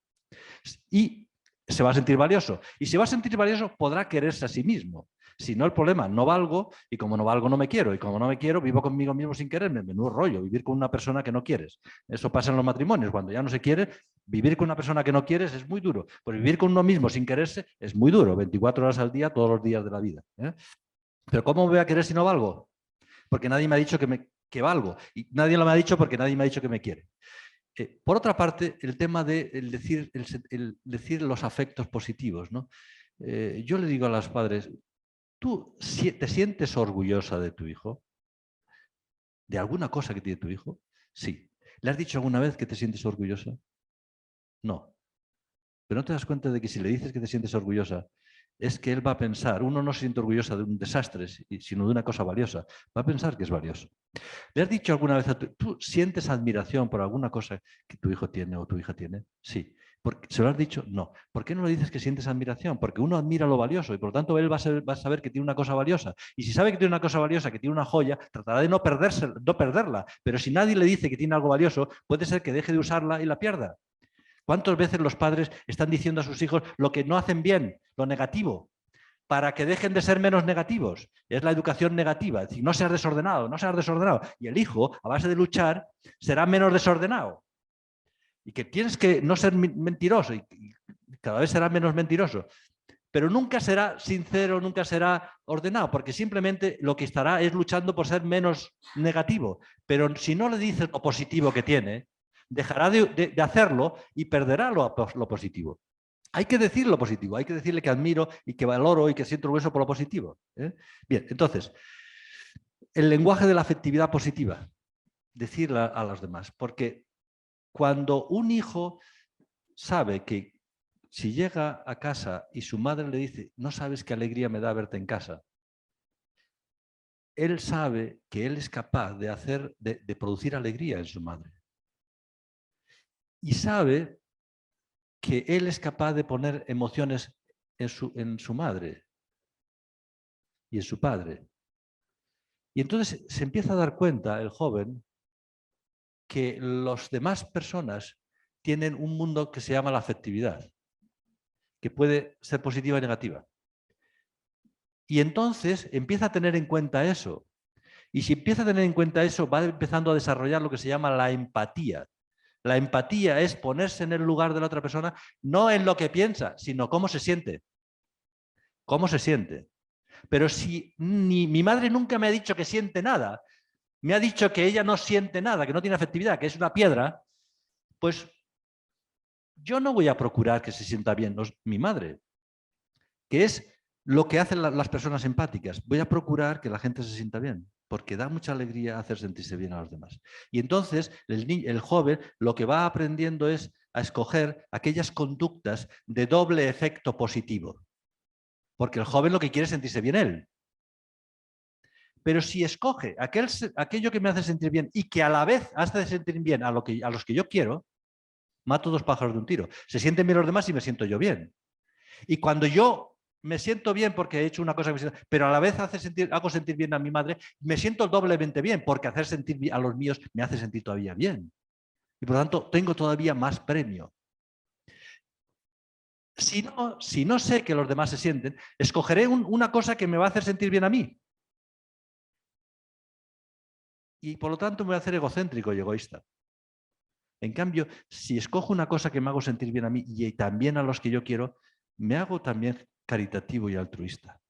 Y se va a sentir valioso. Y si va a sentir valioso, podrá quererse a sí mismo. Si no, el problema, no valgo, y como no valgo, no me quiero. Y como no me quiero, vivo conmigo mismo sin quererme. Menudo rollo, vivir con una persona que no quieres. Eso pasa en los matrimonios. Cuando ya no se quiere, vivir con una persona que no quieres es muy duro. Pues vivir con uno mismo sin quererse es muy duro. 24 horas al día, todos los días de la vida. Pero ¿cómo me voy a querer si no valgo? Porque nadie me ha dicho que valgo. Y nadie lo me ha dicho porque nadie me ha dicho que me quiere. Por otra parte, el tema de decir los afectos positivos, ¿no? Yo le digo a los padres, ¿tú te sientes orgullosa de tu hijo? ¿De alguna cosa que tiene tu hijo? Sí. ¿Le has dicho alguna vez que te sientes orgullosa? No. Pero no te das cuenta de que si le dices que te sientes orgullosa, es que él va a pensar, uno no se siente orgullosa de un desastre, sino de una cosa valiosa. Va a pensar que es valioso. ¿Le has dicho alguna vez tú sientes admiración por alguna cosa que tu hijo tiene o tu hija tiene? Sí. ¿Se lo has dicho? No. ¿Por qué no le dices que sientes admiración? Porque uno admira lo valioso y por lo tanto él va a saber que tiene una cosa valiosa. Y si sabe que tiene una cosa valiosa, que tiene una joya, tratará de no perderla. Pero si nadie le dice que tiene algo valioso, puede ser que deje de usarla y la pierda. ¿Cuántas veces los padres están diciendo a sus hijos lo que no hacen bien, lo negativo, para que dejen de ser menos negativos? Es la educación negativa, es decir, no seas desordenado, no seas desordenado. Y el hijo, a base de luchar, será menos desordenado. Y que tienes que no ser mentiroso, y cada vez será menos mentiroso. Pero nunca será sincero, nunca será ordenado, porque simplemente lo que estará es luchando por ser menos negativo. Pero si no le dices lo positivo que tiene, dejará de hacerlo y perderá lo positivo. Hay que decir lo positivo, hay que decirle que admiro y que valoro y que siento orgulloso por lo positivo. Bien, entonces, el lenguaje de la afectividad positiva, decirle a los demás, porque cuando un hijo sabe que si llega a casa y su madre le dice, no sabes qué alegría me da verte en casa, él sabe que él es capaz de producir alegría en su madre. Y sabe que él es capaz de poner emociones en su madre y en su padre. Y entonces se empieza a dar cuenta el joven que las demás personas tienen un mundo que se llama la afectividad, que puede ser positiva y negativa. Y entonces empieza a tener en cuenta eso. Y si empieza a tener en cuenta eso, va empezando a desarrollar lo que se llama la empatía. La empatía es ponerse en el lugar de la otra persona, no en lo que piensa, sino cómo se siente. ¿Cómo se siente? Pero si mi madre nunca me ha dicho que siente nada, me ha dicho que ella no siente nada, que no tiene afectividad, que es una piedra, pues yo no voy a procurar que se sienta bien mi madre, que es lo que hacen las personas empáticas. Voy a procurar que la gente se sienta bien, porque da mucha alegría hacer sentirse bien a los demás. Y entonces el joven lo que va aprendiendo es a escoger aquellas conductas de doble efecto positivo, porque el joven lo que quiere es sentirse bien él. Pero si escoge aquello que me hace sentir bien y que a la vez hace sentir bien a los que yo quiero, mato dos pájaros de un tiro. Se sienten bien los demás y me siento yo bien. Y cuando yo me siento bien porque he hecho una cosa que me siento, pero a la vez hago sentir bien a mi madre, me siento doblemente bien porque hacer sentir a los míos me hace sentir todavía bien. Y por lo tanto tengo todavía más premio. Si no sé que los demás se sienten, escogeré una cosa que me va a hacer sentir bien a mí. Y por lo tanto me voy a hacer egocéntrico y egoísta. En cambio, si escojo una cosa que me hago sentir bien a mí y también a los que yo quiero, me hago también caritativo y altruista.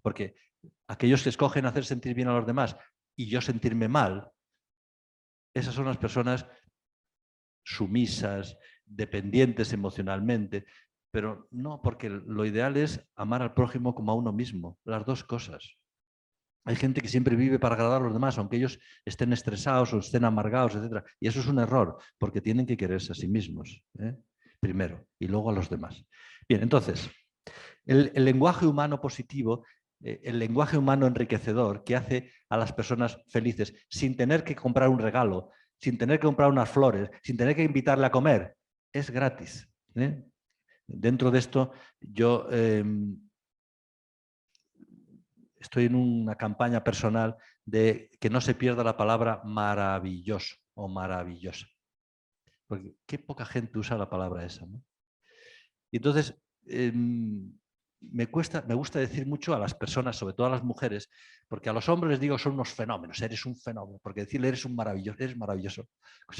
Porque aquellos que escogen hacer sentir bien a los demás y yo sentirme mal, esas son las personas sumisas, dependientes emocionalmente, pero no, porque lo ideal es amar al prójimo como a uno mismo, las dos cosas. Hay gente que siempre vive para agradar a los demás, aunque ellos estén estresados o estén amargados, etc. Y eso es un error, porque tienen que quererse a sí mismos, primero, y luego a los demás. Bien, entonces, el lenguaje humano positivo, el lenguaje humano enriquecedor que hace a las personas felices sin tener que comprar un regalo, sin tener que comprar unas flores, sin tener que invitarle a comer, es gratis. Dentro de esto, yo estoy en una campaña personal de que no se pierda la palabra maravilloso o maravillosa. Porque qué poca gente usa la palabra esa, ¿no? Y entonces, me gusta decir mucho a las personas, sobre todo a las mujeres, porque a los hombres les digo son unos fenómenos, eres un fenómeno, porque decirle eres maravilloso,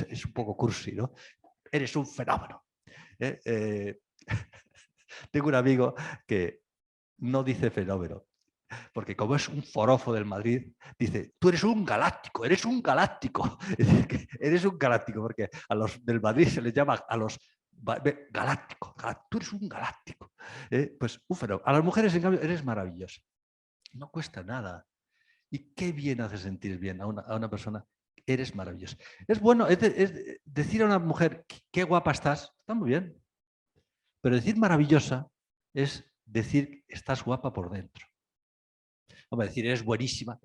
es un poco cursi, ¿no? Eres un fenómeno. Tengo un amigo que no dice fenómeno, porque como es un forofo del Madrid, dice, tú eres un galáctico, eres un galáctico. Es decir, que eres un galáctico, porque a los del Madrid se les llama a los galáctico, tú eres un galáctico. Pues un fenómeno. A las mujeres, en cambio, eres maravillosa. No cuesta nada. Y qué bien hace sentir bien a una persona. Eres maravillosa. Es bueno, es decir a una mujer, qué guapa estás, está muy bien. Pero decir maravillosa es decir, estás guapa por dentro. Hombre, decir, eres buenísima,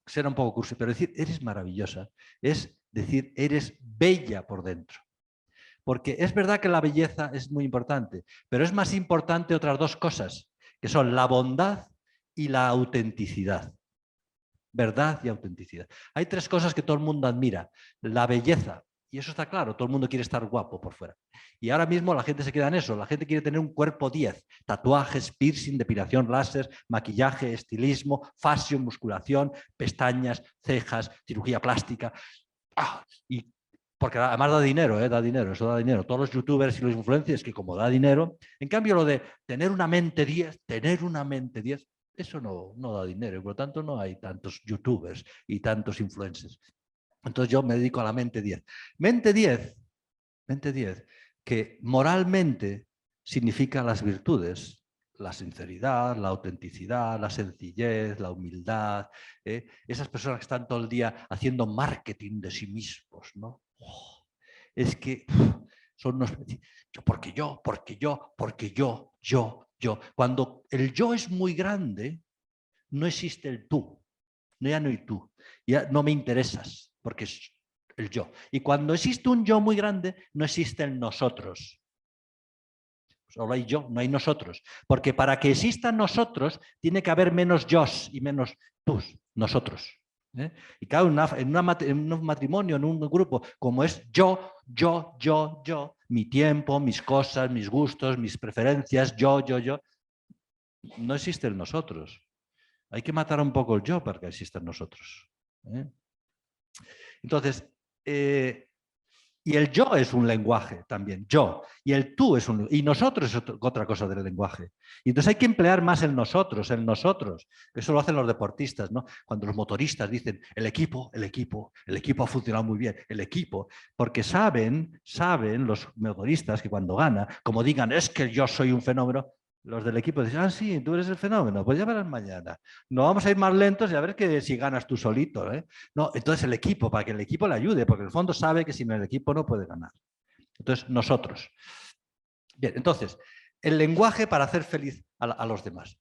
será un poco cursi, pero decir, eres maravillosa, es decir, eres bella por dentro. Porque es verdad que la belleza es muy importante, pero es más importante otras dos cosas, que son la bondad y la autenticidad. Verdad y autenticidad. Hay tres cosas que todo el mundo admira. La belleza, y eso está claro, todo el mundo quiere estar guapo por fuera. Y ahora mismo la gente se queda en eso, la gente quiere tener un cuerpo 10, tatuajes, piercing, depilación láser, maquillaje, estilismo, fashion, musculación, pestañas, cejas, cirugía plástica. Y porque además da dinero, da dinero, eso da dinero. Todos los youtubers y los influencers que como da dinero, en cambio lo de tener una mente 10, eso no da dinero y por lo tanto no hay tantos youtubers y tantos influencers. Entonces yo me dedico a la mente 10. Mente 10, que moralmente significa las virtudes, la sinceridad, la autenticidad, la sencillez, la humildad, esas personas que están todo el día haciendo marketing de sí mismos, ¿no? Oh, es que son unos... Porque yo, porque yo, porque yo. Cuando el yo es muy grande, no existe el tú, ya no hay tú, ya no me interesas, porque es el yo. Y cuando existe un yo muy grande, no existe el nosotros. Solo hay yo, no hay nosotros. Porque para que existan nosotros, tiene que haber menos yos y menos tus, nosotros. Y claro, en un matrimonio, en un grupo, como es yo, mi tiempo, mis cosas, mis gustos, mis preferencias, yo, no existe el nosotros. Hay que matar un poco el yo para que exista el nosotros. Entonces, y el yo es un lenguaje también, yo. Y el tú es un... Y nosotros es otra cosa del lenguaje. Y entonces hay que emplear más el nosotros. Eso lo hacen los deportistas, ¿no? Cuando los motoristas dicen el equipo ha funcionado muy bien, el equipo. Porque saben los motoristas que cuando gana, como digan, es que yo soy un fenómeno, los del equipo dicen, ah, sí, tú eres el fenómeno, pues ya verás mañana. No vamos a ir más lentos y a ver que si ganas tú solito, ¿eh? No, entonces el equipo, para que el equipo le ayude, porque en el fondo sabe que sin el equipo no puede ganar. Entonces, nosotros. Bien, entonces, el lenguaje para hacer feliz a los demás.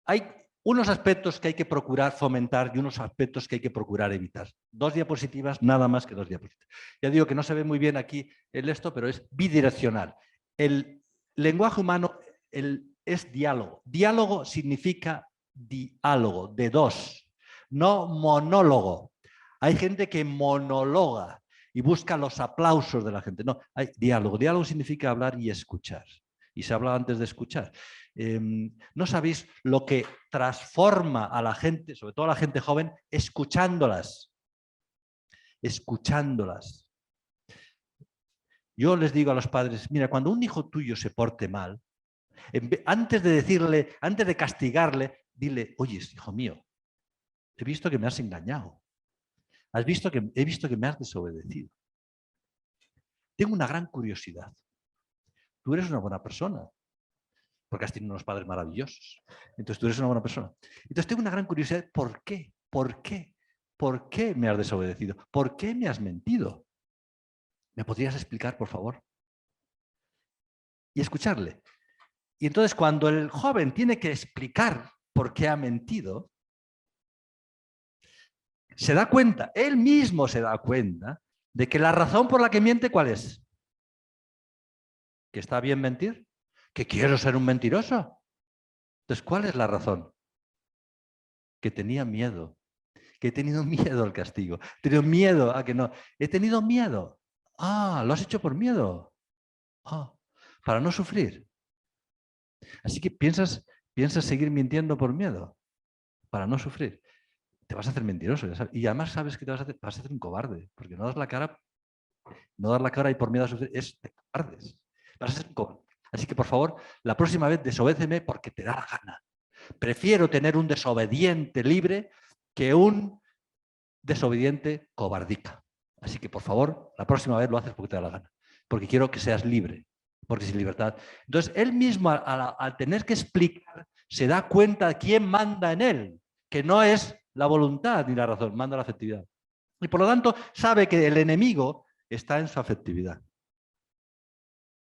Hay unos aspectos que hay que procurar fomentar y unos aspectos que hay que procurar evitar. 2 diapositivas, nada más que 2 diapositivas. Ya digo que no se ve muy bien aquí esto, pero es bidireccional. El lenguaje humano es diálogo. Diálogo significa diálogo, de dos, no monólogo. Hay gente que monologa y busca los aplausos de la gente. No, hay diálogo. Diálogo significa hablar y escuchar. Y se habla antes de escuchar. No sabéis lo que transforma a la gente, sobre todo a la gente joven, escuchándolas. Escuchándolas. Yo les digo a los padres, mira, cuando un hijo tuyo se porte mal, antes de decirle, antes de castigarle, dile, oye, hijo mío, he visto que me has engañado. He visto que me has desobedecido. Tengo una gran curiosidad. Tú eres una buena persona, porque has tenido unos padres maravillosos. Entonces tú eres una buena persona. Entonces tengo una gran curiosidad, ¿por qué? ¿Por qué? ¿Por qué me has desobedecido? ¿Por qué me has mentido? ¿Me podrías explicar, por favor? Y escucharle. Y entonces cuando el joven tiene que explicar por qué ha mentido, se da cuenta, él mismo se da cuenta de que la razón por la que miente, ¿cuál es? ¿Que está bien mentir? ¿Que quiero ser un mentiroso? Entonces, ¿cuál es la razón? Que tenía miedo. Que he tenido miedo al castigo. He tenido miedo a que no. He tenido miedo. Ah, lo has hecho por miedo. Ah, para no sufrir. Así que piensas seguir mintiendo por miedo, para no sufrir. Te vas a hacer mentiroso, ya sabes. Y además sabes que vas a hacer un cobarde, porque no das la cara y por miedo a sufrir es de cobardes. Vas a ser un cobarde. Así que, por favor, la próxima vez desobédeme porque te da la gana. Prefiero tener un desobediente libre que un desobediente cobardica. Así que, por favor, la próxima vez lo haces porque te da la gana. Porque quiero que seas libre, porque sin libertad. Entonces, él mismo, al tener que explicar, se da cuenta de quién manda en él, que no es la voluntad ni la razón, manda la afectividad. Y por lo tanto, sabe que el enemigo está en su afectividad.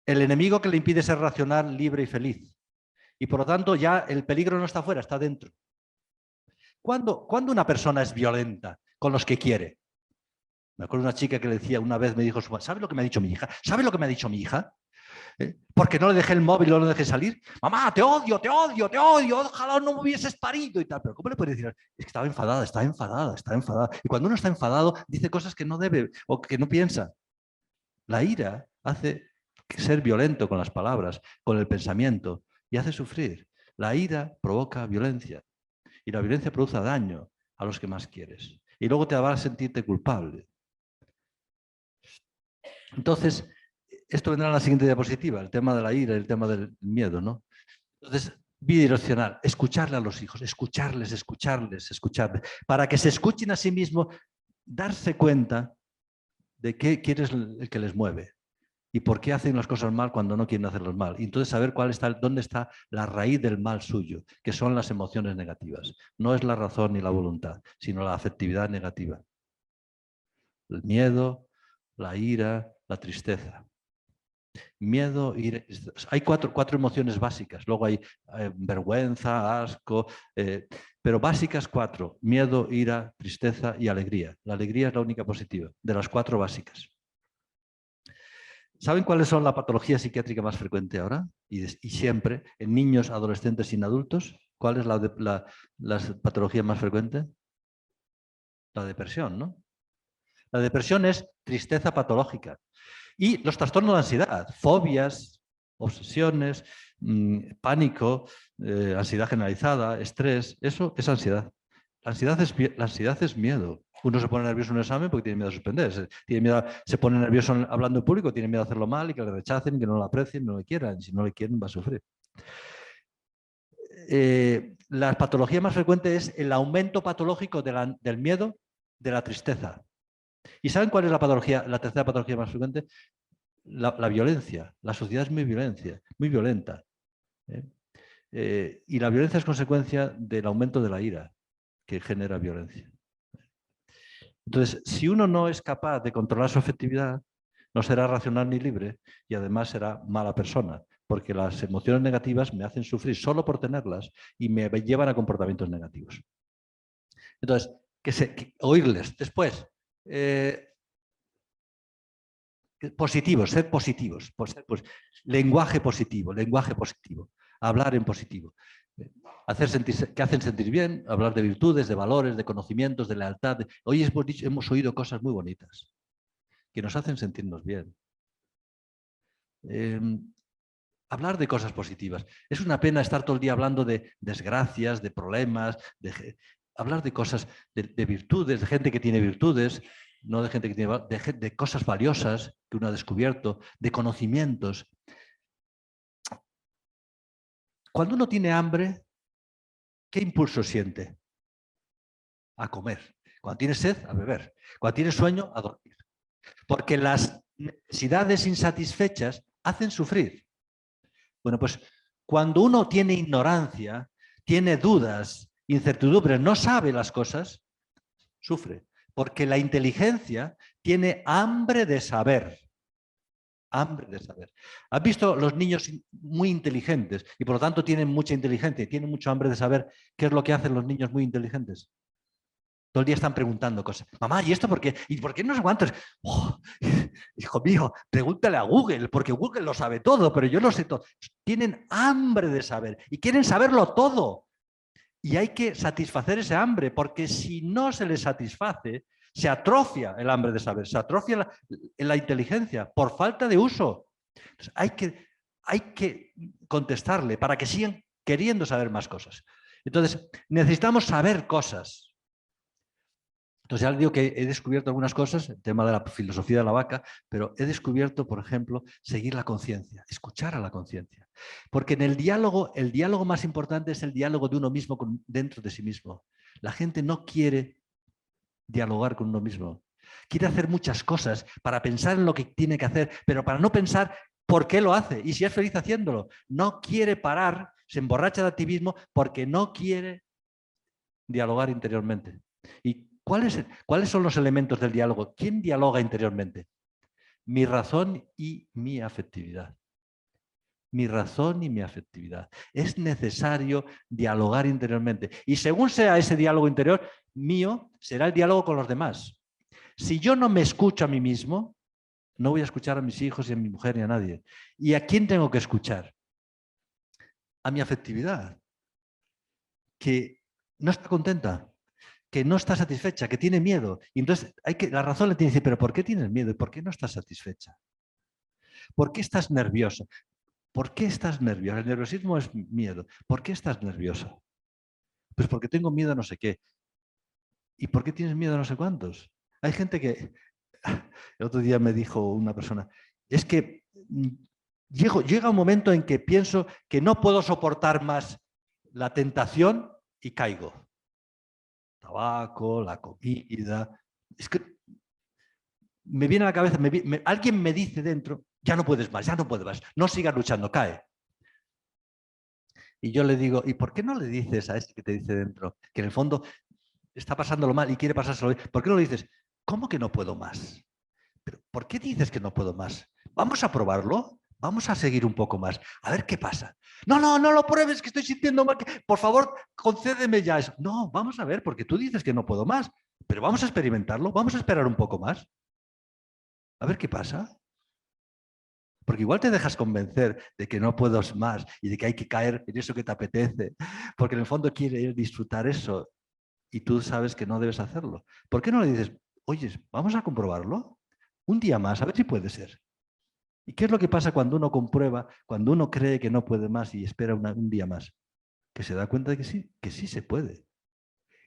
El enemigo que le impide ser racional, libre y feliz. Y por lo tanto, ya el peligro no está afuera, está dentro. ¿Cuándo una persona es violenta con los que quiere? Me acuerdo de una chica que le decía, una vez me dijo, ¿sabe lo que me ha dicho mi hija? ¿Sabe lo que me ha dicho mi hija? Porque no le dejé el móvil, no le dejé salir. Mamá, te odio, ojalá no me hubieses parido y tal. Pero ¿cómo le puedes decir? Es que estaba enfadada. Y cuando uno está enfadado, dice cosas que no debe o que no piensa. La ira hace ser violento con las palabras, con el pensamiento y hace sufrir. La ira provoca violencia y la violencia produce daño a los que más quieres. Y luego te va a sentirte culpable. Entonces, esto vendrá en la siguiente diapositiva, el tema de la ira, el tema del miedo, ¿no? Entonces, bidireccional, escucharle a los hijos, escucharles, para que se escuchen a sí mismos, darse cuenta de qué es el que les mueve. y por qué hacen las cosas mal cuando no quieren hacerlos mal. Y entonces saber dónde está la raíz del mal suyo, que son las emociones negativas. No es la razón ni la voluntad, sino la afectividad negativa. El miedo, la ira, la tristeza. Miedo, ira. Hay cuatro emociones básicas. Luego hay vergüenza, asco, pero básicas 4. Miedo, ira, tristeza y alegría. La alegría es la única positiva, de las 4 básicas. ¿Saben cuáles son la patología psiquiátrica más frecuente ahora? Y siempre, en niños, adolescentes y en adultos. ¿Cuál es la patología más frecuente? La depresión, ¿no? La depresión es tristeza patológica. Y los trastornos de ansiedad, fobias, obsesiones, pánico, ansiedad generalizada, estrés, eso es ansiedad. La ansiedad es miedo. Uno se pone nervioso en un examen porque tiene miedo a suspender. Se pone nervioso hablando en público, tiene miedo a hacerlo mal y que le rechacen, que no lo aprecien, no le quieran. Si no le quieren, va a sufrir. La patología más frecuente es el aumento patológico del miedo, de la tristeza. ¿Y saben cuál es la tercera patología más frecuente? La violencia. La sociedad es muy violenta. Y la violencia es consecuencia del aumento de la ira que genera violencia. Entonces, si uno no es capaz de controlar su afectividad, no será racional ni libre y además será mala persona, porque las emociones negativas me hacen sufrir solo por tenerlas y me llevan a comportamientos negativos. Entonces, oírles. Después, positivos, ser positivos. Lenguaje positivo, hablar en positivo. Que hacen sentir bien, hablar de virtudes, de valores, de conocimientos, de lealtad. Hoy hemos oído cosas muy bonitas que nos hacen sentirnos bien. Hablar de cosas positivas. Es una pena estar todo el día hablando de desgracias, de problemas, hablar de cosas, de virtudes, de gente que tiene virtudes, no de gente que tiene de cosas valiosas que uno ha descubierto, de conocimientos. Cuando uno tiene hambre, ¿qué impulso siente? A comer. Cuando tiene sed, a beber. Cuando tiene sueño, a dormir. Porque las necesidades insatisfechas hacen sufrir. Bueno, pues cuando uno tiene ignorancia, tiene dudas, incertidumbres, no sabe las cosas, sufre. Porque la inteligencia tiene hambre de saber. Hambre de saber. ¿Has visto los niños muy inteligentes y por lo tanto tienen mucha inteligencia y tienen mucho hambre de saber qué es lo que hacen los niños muy inteligentes? Todo el día están preguntando cosas. Mamá, ¿y esto por qué? ¿Y por qué no sé cuántos? Oh, hijo mío, pregúntale a Google, porque Google lo sabe todo, pero yo no sé todo. Tienen hambre de saber y quieren saberlo todo. Y hay que satisfacer ese hambre, porque si no se les satisface, se atrofia el hambre de saber, se atrofia la inteligencia por falta de uso. Entonces, hay que contestarle para que sigan queriendo saber más cosas. Entonces, necesitamos saber cosas. Entonces ya les digo que he descubierto algunas cosas, el tema de la filosofía de la vaca, pero he descubierto, por ejemplo, seguir la conciencia, escuchar a la conciencia. Porque en el diálogo más importante es el diálogo de uno mismo dentro de sí mismo. La gente no quiere dialogar con uno mismo. Quiere hacer muchas cosas para pensar en lo que tiene que hacer, pero para no pensar por qué lo hace y si es feliz haciéndolo. No quiere parar, se emborracha de activismo porque no quiere dialogar interiormente. ¿Y cuáles son los elementos del diálogo? ¿Quién dialoga interiormente? Mi razón y mi afectividad. Mi razón y mi afectividad. Es necesario dialogar interiormente. Y según sea ese diálogo interior mío, será el diálogo con los demás. Si yo no me escucho a mí mismo, no voy a escuchar a mis hijos y a mi mujer ni a nadie. ¿Y a quién tengo que escuchar? A mi afectividad, que no está contenta, que no está satisfecha, que tiene miedo. Y entonces la razón le tiene que decir, pero ¿por qué tienes miedo? ¿Y por qué no estás satisfecha? ¿Por qué estás nerviosa? ¿Por qué estás nerviosa? El nerviosismo es miedo. ¿Por qué estás nerviosa? Pues porque tengo miedo a no sé qué. ¿Y por qué tienes miedo a no sé cuántos? Hay gente que... El otro día me dijo una persona, es que llega un momento en que pienso que no puedo soportar más la tentación y caigo. Tabaco, la comida. Es que me viene a la cabeza, alguien me dice dentro, ya no puedes más, ya no puedes más, no sigas luchando, cae. Y yo le digo, ¿y por qué no le dices a ese que te dice dentro, que en el fondo está pasándolo mal y quiere pasárselo bien? ¿Por qué no le dices, ¿cómo que no puedo más? ¿Pero por qué dices que no puedo más? Vamos a probarlo, vamos a seguir un poco más, a ver qué pasa. No, no, no lo pruebes, que estoy sintiendo mal, por favor, concédeme ya eso. No, vamos a ver, porque tú dices que no puedo más, pero vamos a experimentarlo, vamos a esperar un poco más, a ver qué pasa. Porque igual te dejas convencer de que no puedes más y de que hay que caer en eso que te apetece, porque en el fondo quieres disfrutar eso y tú sabes que no debes hacerlo. ¿Por qué no le dices, oye, vamos a comprobarlo? Un día más, a ver si puede ser. ¿Y qué es lo que pasa cuando uno comprueba, cuando uno cree que no puede más y espera un día más? Que se da cuenta de que sí se puede.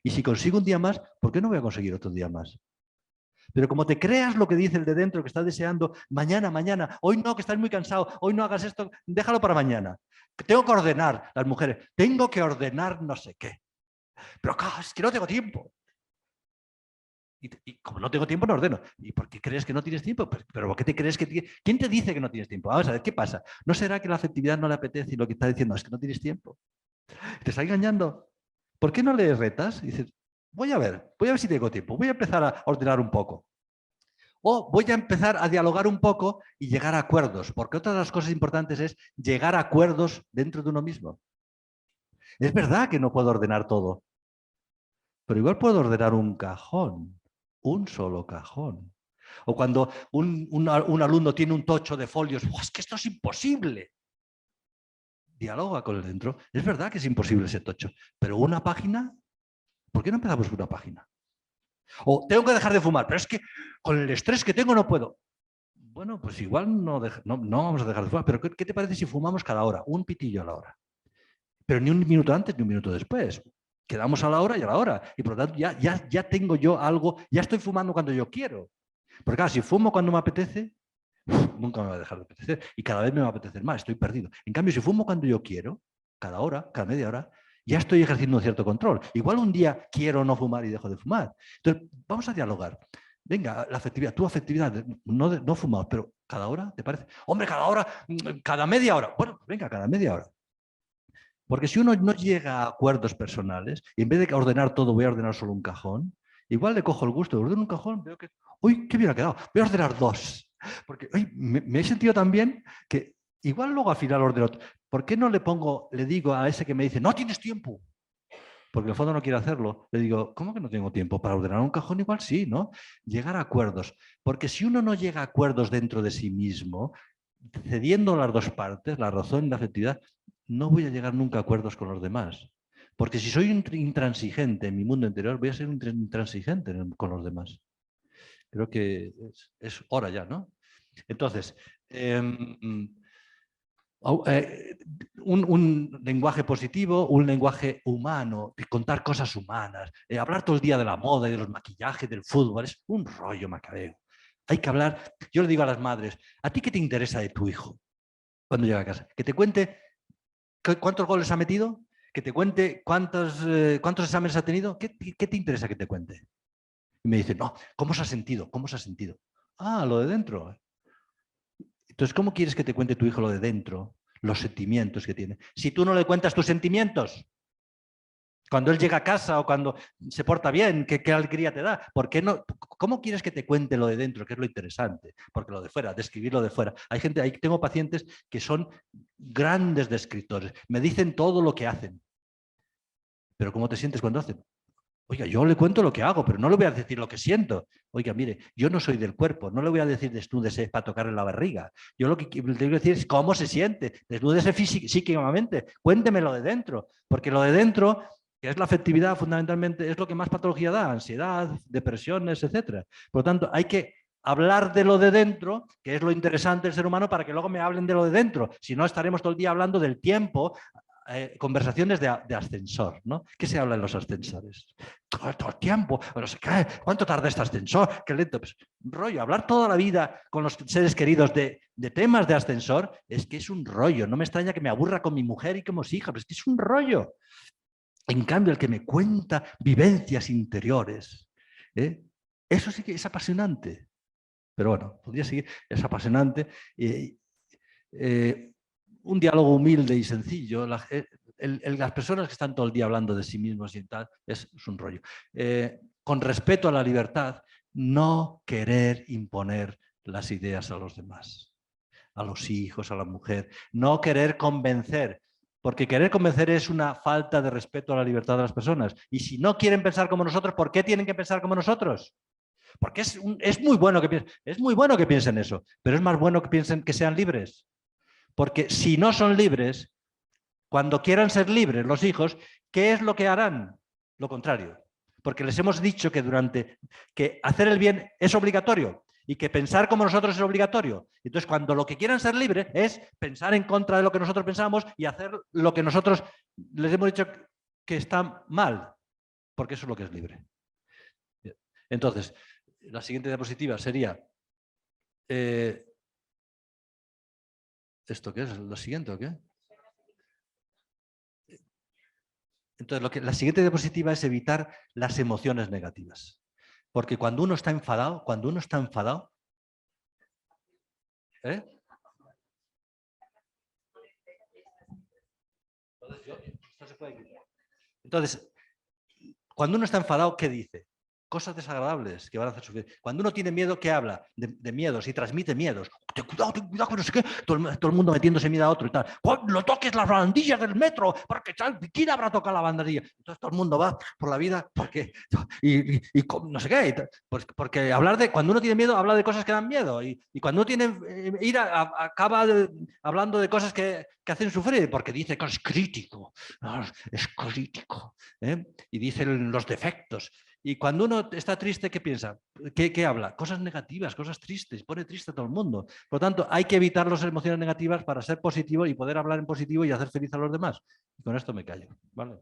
Y si consigo un día más, ¿por qué no voy a conseguir otro día más? Pero como te creas lo que dice el de dentro, que está deseando, mañana, mañana, hoy no, que estás muy cansado, hoy no hagas esto, déjalo para mañana. Tengo que ordenar, las mujeres, tengo que ordenar no sé qué. Pero es que no tengo tiempo. Y como no tengo tiempo, no ordeno. ¿Y por qué crees que no tienes tiempo? ¿Pero por qué te crees que ¿Quién te dice que no tienes tiempo? Vamos a ver, ¿qué pasa? ¿No será que la afectividad no le apetece y lo que está diciendo es que no tienes tiempo? ¿Te está engañando? ¿Por qué no le retas? Y dices, voy a ver si tengo tiempo, voy a empezar a ordenar un poco. O voy a empezar a dialogar un poco y llegar a acuerdos, porque otra de las cosas importantes es llegar a acuerdos dentro de uno mismo. Es verdad que no puedo ordenar todo, pero igual puedo ordenar un cajón, un solo cajón. O cuando un alumno tiene un tocho de folios, es que esto es imposible. Dialoga con el dentro. Es verdad que es imposible ese tocho, pero una página, ¿por qué no empezamos con una página? O tengo que dejar de fumar, pero es que con el estrés que tengo no puedo. Bueno, pues igual no vamos a dejar de fumar, pero ¿qué te parece si fumamos cada hora? Un pitillo a la hora. Pero ni un minuto antes ni un minuto después. Quedamos a la hora y a la hora. Y por lo tanto ya tengo yo algo, ya estoy fumando cuando yo quiero. Porque claro, si fumo cuando me apetece, nunca me va a dejar de apetecer. Y cada vez me va a apetecer más, estoy perdido. En cambio, si fumo cuando yo quiero, cada hora, cada media hora, ya estoy ejerciendo un cierto control. Igual un día quiero no fumar y dejo de fumar. Entonces, vamos a dialogar. Venga, la afectividad, tu afectividad, no fumamos, pero cada hora, ¿te parece? Hombre, cada hora, cada media hora. Bueno, venga, cada media hora. Porque si uno no llega a acuerdos personales, y en vez de ordenar todo, voy a ordenar solo un cajón, igual le cojo el gusto de ordenar un cajón, veo que, uy, qué bien ha quedado, voy a ordenar dos. Porque me he sentido tan bien que igual luego al final ordeno. ¿Por qué no le digo a ese que me dice, no tienes tiempo? Porque en el fondo no quiere hacerlo. Le digo, ¿cómo que no tengo tiempo? Para ordenar un cajón igual sí, ¿no? Llegar a acuerdos. Porque si uno no llega a acuerdos dentro de sí mismo, cediendo las dos partes, la razón y la afectividad, no voy a llegar nunca a acuerdos con los demás. Porque si soy intransigente en mi mundo interior, voy a ser intransigente con los demás. Creo que es hora ya, ¿no? Entonces, un lenguaje positivo, un lenguaje humano, de contar cosas humanas, hablar todo el día de la moda y de los maquillajes, del fútbol, es un rollo macabeo. Hay que hablar, yo le digo a las madres, ¿a ti qué te interesa de tu hijo cuando llega a casa? Que te cuente cuántos goles ha metido, que te cuente cuántos exámenes ha tenido, ¿qué te interesa que te cuente? Y me dice, no, ¿cómo se ha sentido? ¿Cómo se ha sentido? Ah, lo de dentro. Entonces, ¿cómo quieres que te cuente tu hijo lo de dentro? Los sentimientos que tiene. Si tú no le cuentas tus sentimientos, cuando él llega a casa o cuando se porta bien, ¿qué alegría te da? ¿Por qué no? ¿Cómo quieres que te cuente lo de dentro, que es lo interesante? Porque lo de fuera, describir lo de fuera. Hay gente, tengo pacientes que son grandes descriptores, me dicen todo lo que hacen. Pero ¿cómo te sientes cuando hacen? Oiga, yo le cuento lo que hago, pero no le voy a decir lo que siento. Oiga, mire, yo no soy del cuerpo, no le voy a decir desnúdese para tocarle la barriga. Yo lo que le tengo que decir es cómo se siente, desnúdese psíquicamente, cuéntemelo de dentro, porque lo de dentro, que es la afectividad fundamentalmente, es lo que más patología da, ansiedad, depresiones, etc. Por lo tanto, hay que hablar de lo de dentro, que es lo interesante del ser humano, para que luego me hablen de lo de dentro. Si no, estaremos todo el día hablando del tiempo, conversaciones de ascensor, ¿no? ¿Qué se habla en los ascensores? Todo el tiempo, no sé qué, ¿cuánto tarda este ascensor? Qué lento. Pues, rollo, hablar toda la vida con los seres queridos de temas de ascensor es que es un rollo. No me extraña que me aburra con mi mujer y con mis hijas, pero es que es un rollo. En cambio, el que me cuenta vivencias interiores, eso sí que es apasionante. Pero bueno, podría seguir, es apasionante. Un diálogo humilde y sencillo. Las personas que están todo el día hablando de sí mismos y tal, es un rollo. Con respeto a la libertad, no querer imponer las ideas a los demás, a los hijos, a la mujer, no querer convencer, porque querer convencer es una falta de respeto a la libertad de las personas. Y si no quieren pensar como nosotros, ¿por qué tienen que pensar como nosotros? Porque es muy bueno que piensen eso, pero es más bueno que piensen que sean libres. Porque si no son libres, cuando quieran ser libres los hijos, ¿qué es lo que harán? Lo contrario. Porque les hemos dicho que hacer el bien es obligatorio y que pensar como nosotros es obligatorio. Entonces, cuando lo que quieran ser libres es pensar en contra de lo que nosotros pensamos y hacer lo que nosotros les hemos dicho que está mal, porque eso es lo que es libre. Entonces, la siguiente diapositiva sería... ¿esto qué es? ¿Lo siguiente o qué? Entonces, la siguiente diapositiva es evitar las emociones negativas. Porque cuando uno está enfadado, ¿eh? Entonces, cuando uno está enfadado, ¿qué dice? Cosas desagradables que van a hacer sufrir. Cuando uno tiene miedo, ¿qué habla? De miedos y transmite miedos. Ten cuidado, no sé qué. Todo el mundo metiéndose miedo a otro y tal. Cuando toques las barandillas del metro, porque ¿quién habrá tocado la bandera? Entonces todo el mundo va por la vida porque y no sé qué. Porque cuando uno tiene miedo, habla de cosas que dan miedo. Y cuando uno tiene ira, acaba hablando de cosas que hacen sufrir, porque dice que es crítico. Es crítico. Y dicen los defectos. Y cuando uno está triste, ¿qué piensa? ¿Qué habla? Cosas negativas, cosas tristes, pone triste a todo el mundo. Por lo tanto, hay que evitar las emociones negativas para ser positivo y poder hablar en positivo y hacer feliz a los demás. Y con esto me callo. ¿Vale?